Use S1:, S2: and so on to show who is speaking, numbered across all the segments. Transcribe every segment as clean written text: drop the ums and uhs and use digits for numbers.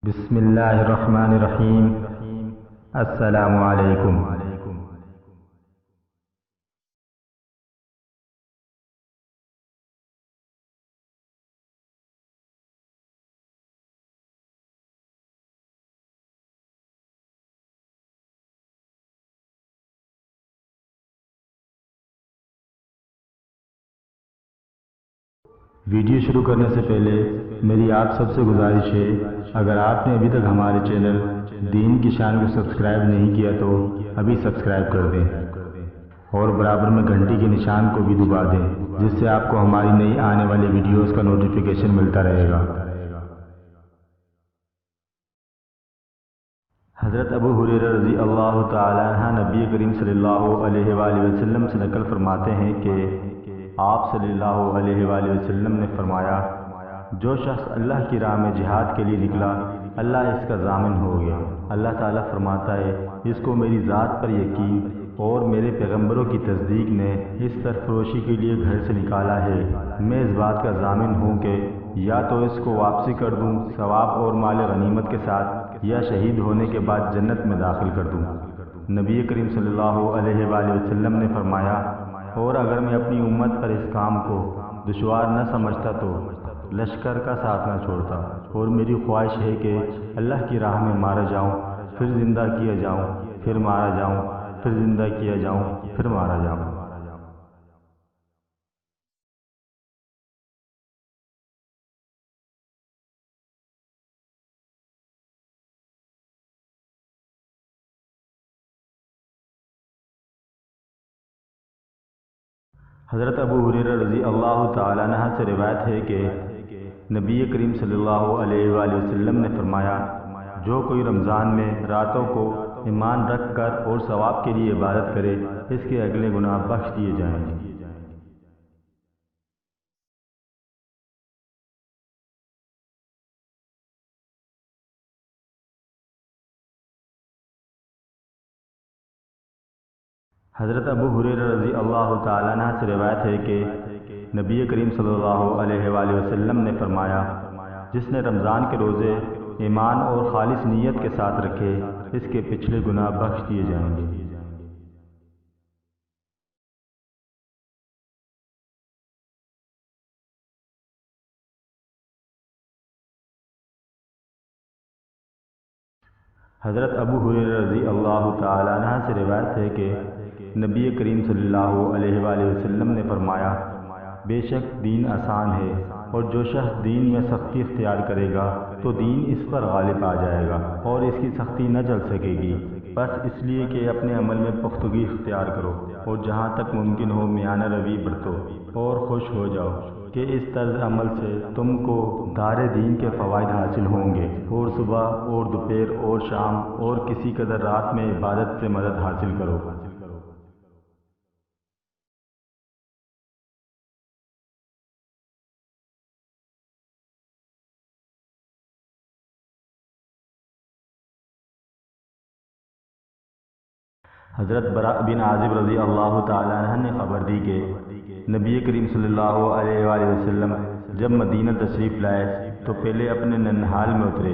S1: بسم اللہ الرحمن الرحیم۔ السلام علیکم۔ ویڈیو شروع کرنے سے پہلے میری آپ سب سے گزارش ہے، اگر آپ نے ابھی تک ہمارے چینل دین کی شان کو سبسکرائب نہیں کیا تو ابھی سبسکرائب کر دیں اور برابر میں گھنٹی کے نشان کو بھی دبا دیں، جس سے آپ کو ہماری نئی آنے والی ویڈیوز کا نوٹیفیکیشن ملتا رہے گا۔ حضرت ابو ہریرہ رضی اللہ تعالی عنہ نبی کریم صلی اللہ علیہ وآلہ وسلم سے نقل فرماتے ہیں کہ آپ صلی اللہ علیہ وآلہ وسلم نے فرمایا، جو شخص اللہ کی راہ میں جہاد کے لیے نکلا، اللہ اس کا ضامن ہو گیا۔ اللہ تعالیٰ فرماتا ہے، اس کو میری ذات پر یقین اور میرے پیغمبروں کی تصدیق نے اس سرفروشی کے لیے گھر سے نکالا ہے، میں اس بات کا ضامن ہوں کہ یا تو اس کو واپسی کر دوں ثواب اور مال غنیمت کے ساتھ، یا شہید ہونے کے بعد جنت میں داخل کر دوں۔ نبی کریم صلی اللہ علیہ وآلہ وسلم نے فرمایا، اور اگر میں اپنی امت پر اس کام کو دشوار نہ سمجھتا تو لشکر کا ساتھ نہ چھوڑتا، اور میری خواہش ہے کہ اللہ کی راہ میں مارا جاؤں، پھر زندہ کیا جاؤں، پھر مارا جاؤں، پھر زندہ کیا جاؤں، پھر مارا جاؤں۔ حضرت ابو ہریرہ رضی اللہ تعالیٰ عنہ سے روایت ہے کہ نبی کریم صلی اللہ علیہ وآلہ وسلم نے فرمایا، جو کوئی رمضان میں راتوں کو ایمان رکھ کر اور ثواب کے لیے عبادت کرے، اس کے اگلے گناہ بخش دیے جائیں گے۔ حضرت ابو ہریرہ رضی اللہ تعالیٰ عنہ سے روایت ہے کہ نبی کریم صلی اللہ علیہ وآلہ وسلم نے فرمایا، جس نے رمضان کے روزے ایمان اور خالص نیت کے ساتھ رکھے، اس کے پچھلے گناہ بخش دیے جائیں گے۔ حضرت ابو ہریرہ رضی اللہ تعالیٰ عنہ سے روایت ہے کہ نبی کریم صلی اللہ علیہ وآلہ وسلم نے فرمایا، بے شک دین آسان ہے، اور جو شخص دین میں سختی اختیار کرے گا تو دین اس پر غالب آ جائے گا اور اس کی سختی نہ چل سکے گی، بس اس لیے کہ اپنے عمل میں پختگی اختیار کرو اور جہاں تک ممکن ہو میانہ روی برتو اور خوش ہو جاؤ کہ اس طرز عمل سے تم کو دار دین کے فوائد حاصل ہوں گے، اور صبح اور دوپہر اور شام اور کسی قدر رات میں عبادت سے مدد حاصل کرو۔ حضرت براء بن عازب رضی اللہ تعالیٰ عنہ نے خبر دی کہ نبی کریم صلی اللہ علیہ وآلہ وسلم جب مدینہ تشریف لائے تو پہلے اپنے ننہال میں اترے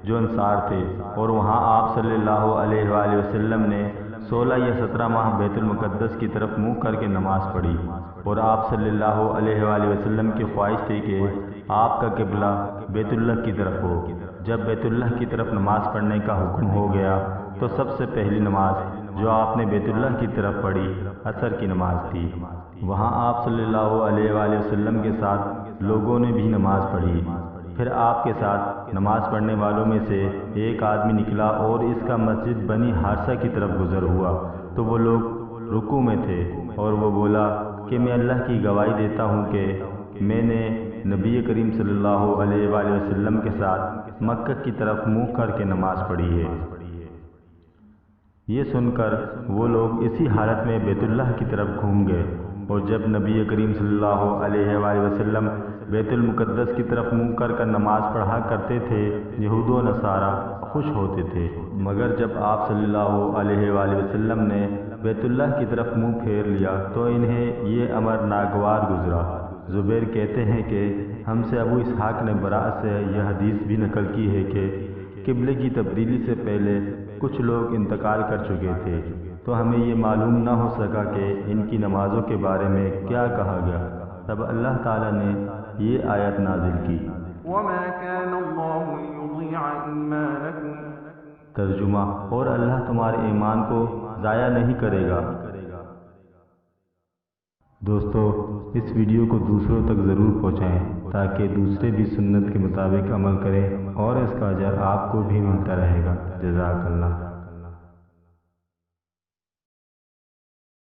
S1: جو انصار تھے، اور وہاں آپ صلی اللہ علیہ وآلہ وسلم نے 16 یا 17 ماہ بیت المقدس کی طرف منہ کر کے نماز پڑھی، اور آپ صلی اللہ علیہ وآلہ وسلم کی خواہش تھی کہ آپ کا قبلہ بیت اللہ کی طرف ہو۔ جب بیت اللہ کی طرف نماز پڑھنے کا حکم ہو گیا تو سب سے پہلی نماز جو آپ نے بیت اللہ کی طرف پڑھی عصر کی نماز تھی۔ وہاں آپ صلی اللہ علیہ وآلہ وسلم کے ساتھ لوگوں نے بھی نماز پڑھی۔ پھر آپ کے ساتھ نماز پڑھنے والوں میں سے ایک آدمی نکلا اور اس کا مسجد بنی حارثہ کی طرف گزر ہوا تو وہ لوگ رکوع میں تھے، اور وہ بولا کہ میں اللہ کی گواہی دیتا ہوں کہ میں نے نبی کریم صلی اللہ علیہ وآلہ وسلم کے ساتھ مکہ کی طرف منہ کر کے نماز پڑھی ہے۔ یہ سن کر وہ لوگ اسی حالت میں بیت اللہ کی طرف گھوم گئے، اور جب نبی کریم صلی اللہ علیہ وآلہ وسلم بیت المقدس کی طرف منہ کر کر نماز پڑھا کرتے تھے، یہود و نصارہ خوش ہوتے تھے، مگر جب آپ صلی اللہ علیہ وآلہ وسلم نے بیت اللہ کی طرف منہ پھیر لیا تو انہیں یہ امر ناگوار گزرا۔ زبیر کہتے ہیں کہ ہم سے ابو اسحاق نے برا سے یہ حدیث بھی نقل کی ہے کہ قبلے کی تبدیلی سے پہلے کچھ لوگ انتقال کر چکے تھے، تو ہمیں یہ معلوم نہ ہو سکا کہ ان کی نمازوں کے بارے میں کیا کہا گیا۔ تب اللہ تعالیٰ نے یہ آیت نازل کی۔
S2: وَمَا كَانَ اللَّهُ لِيُضِيعَ إِيمَانَكُمْ،
S1: ترجمہ، اور اللہ تمہارے ایمان کو ضائع نہیں کرے گا۔ دوستو، اس ویڈیو کو دوسروں تک ضرور پہنچائیں تاکہ دوسرے بھی سنت کے مطابق عمل کریں اور اس کا اجر آپ کو بھی ملتا رہے گا۔ جزاک اللہ۔